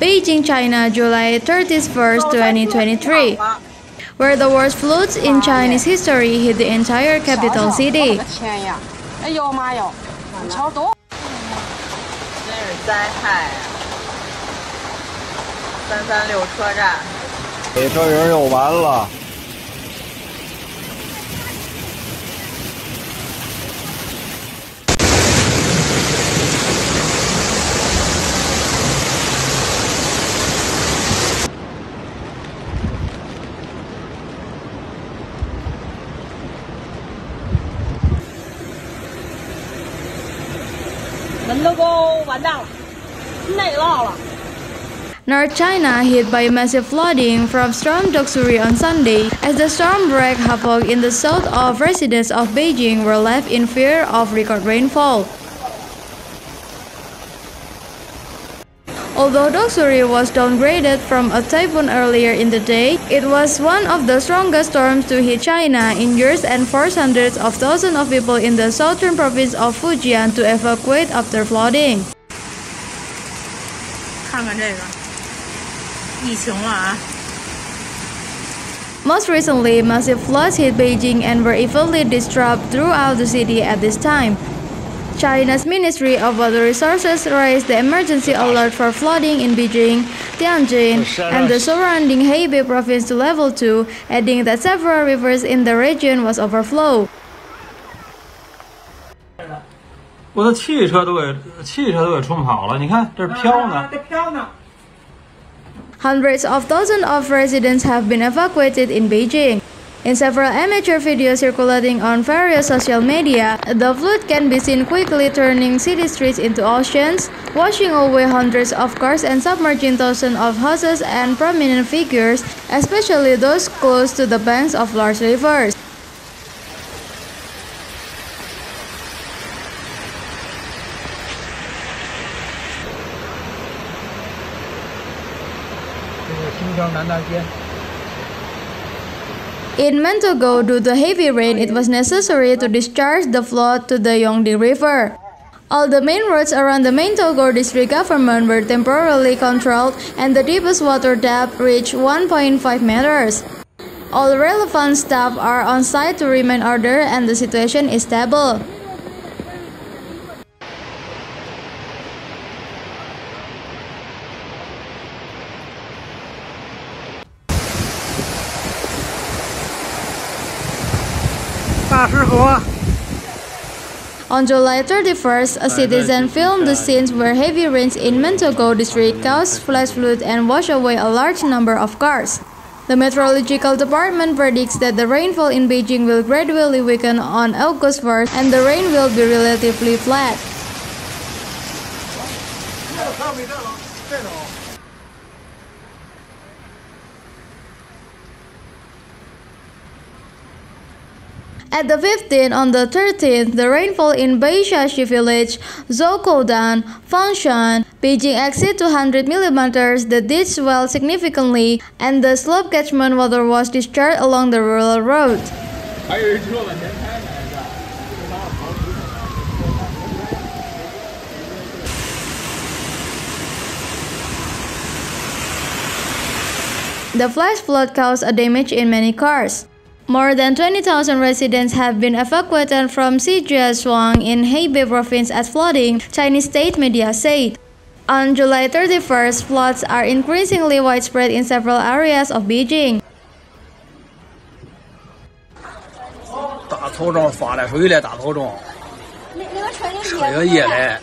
Beijing, China, July 31st, 2023, where the worst floods in Chinese history hit the entire capital city. 哎呦妈哟，超多！真是灾害啊！336车站，这人又完了。门都给我完蛋了，内涝了。 North China hit by massive flooding from Storm Doksuri on Sunday, as the storm wreaked havoc in the south of residents of Beijing were left in fear of record rainfall. Although Doksuri was downgraded from a typhoon earlier in the day, it was one of the strongest storms to hit China in years and forced hundreds of thousands of people in the southern province of Fujian to evacuate after flooding. 看看这个，疫情了啊！ Most recently, massive floods hit Beijing and were evenly distributed throughout the city at this time. China's Ministry of Water Resources raised the emergency alert for flooding in Beijing, Tianjin, and the surrounding Hebei province to level 2, adding that several rivers in the region was overflow. 我的汽车都给冲跑了，你看这飘呢。 Hundreds of thousands of residents have been evacuated in Beijing. In several amateur videos circulating on various social media, the flood can be seen quickly turning city streets into oceans, washing away hundreds of cars and submerging thousands of houses and prominent figures, especially those close to the banks of large rivers. In Mentougou, due to heavy rain, it was necessary to discharge the flood to the Yongding River. All the main roads around the Mentougou district government were temporarily controlled, and the deepest water depth reached 1.5 meters. All relevant staff are on site to remain order, and the situation is stable. On July 31st, a citizen filmed the scenes where heavy rains in Mentougou district caused flash flood and washed away a large number of cars. The meteorological department predicts that the rainfall in Beijing will gradually weaken on August 1st and the rain will be relatively flat. At the 15th, on the 13th, the rainfall in Baishashi village, Zhoukoudan, Fangshan, Beijing exceeded 200 millimeters. The ditch swelled significantly, and the slope catchment water was discharged along the rural road. The flash flood caused a damage in many cars. More than 20,000 residents have been evacuated from Shijiazhuang in Hebei province as flooding, Chinese state media said. On July 31st, floods are increasingly widespread in several areas of Beijing. 大头中发了水了，大头中，这个夜嘞。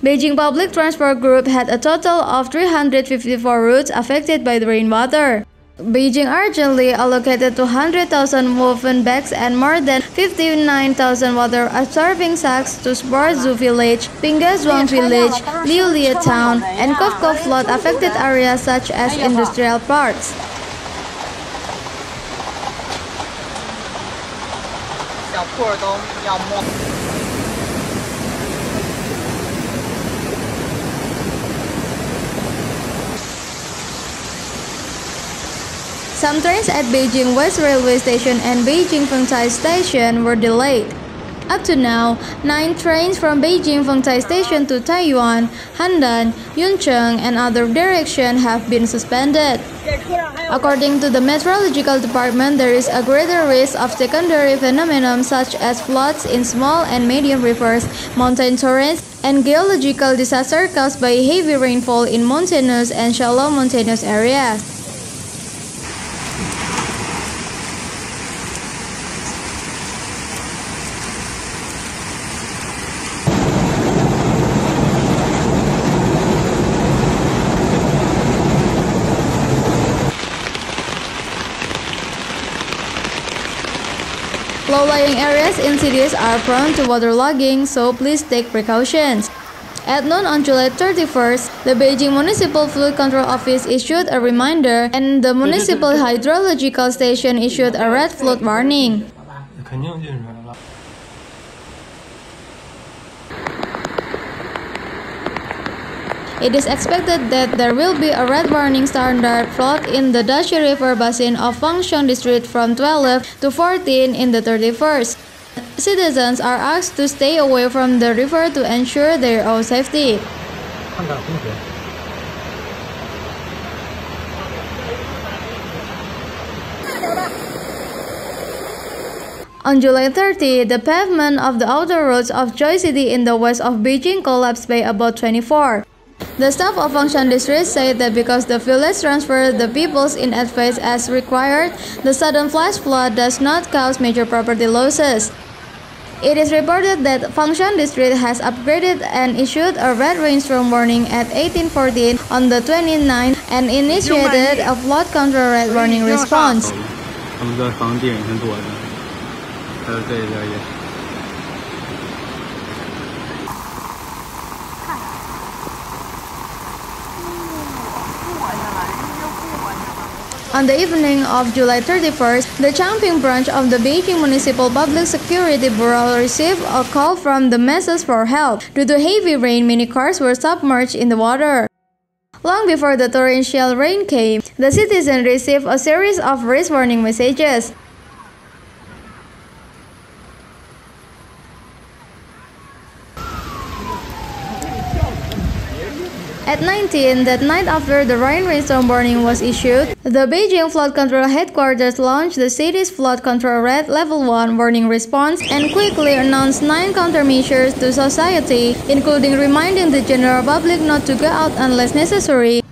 Beijing Public Transport Group had a total of 354 routes affected by the rainwater. Beijing urgently allocated 200,000 woven bags and more than 59,000 water-absorbing sacks to Sportzu Village, Pingazhuang Village, Liulie Town, and Kovkov flood-affected areas such as industrial parks. Some trains at Beijing West Railway Station and Beijing Fengcai Station were delayed. Up to now, 9 trains from Beijing Fengtai Station to Taiwan, Handan, Yuncheng, and other directions have been suspended. According to the Meteorological Department, there is a greater risk of secondary phenomena such as floods in small and medium rivers, mountain torrents, and geological disaster caused by heavy rainfall in mountainous and shallow mountainous areas. Low-lying areas in cities are prone to waterlogging, so please take precautions. At noon on July 31st, the Beijing Municipal Flood Control Office issued a reminder, and the Municipal Hydrological Station issued a red flood warning. It is expected that there will be a red warning standard flood in the Doksuri River basin of Fangshan district from 12 to 14 in the 31st. Citizens are asked to stay away from the river to ensure their own safety. On July 30, the pavement of the outer roads of Joy City in the west of Beijing collapsed by about 24. The staff of Fangshan district said that because the village transferred the peoples in advance as required, the sudden flash flood does not cause major property losses. It is reported that Fangshan district has upgraded and issued a red rainstorm warning at 18:14 on the 29th and initiated a flood control red warning response. On the evening of July 31st, the Changping branch of the Beijing Municipal Public Security Bureau received a call from the masses for help. Due to heavy rain, many cars were submerged in the water. Long before the torrential rain came, the citizens received a series of risk warning messages. At 19, that night after the rain rainstorm warning was issued, the Beijing Flood Control Headquarters launched the city's Flood Control Red Level 1 warning response and quickly announced 9 countermeasures to society, including reminding the general public not to go out unless necessary,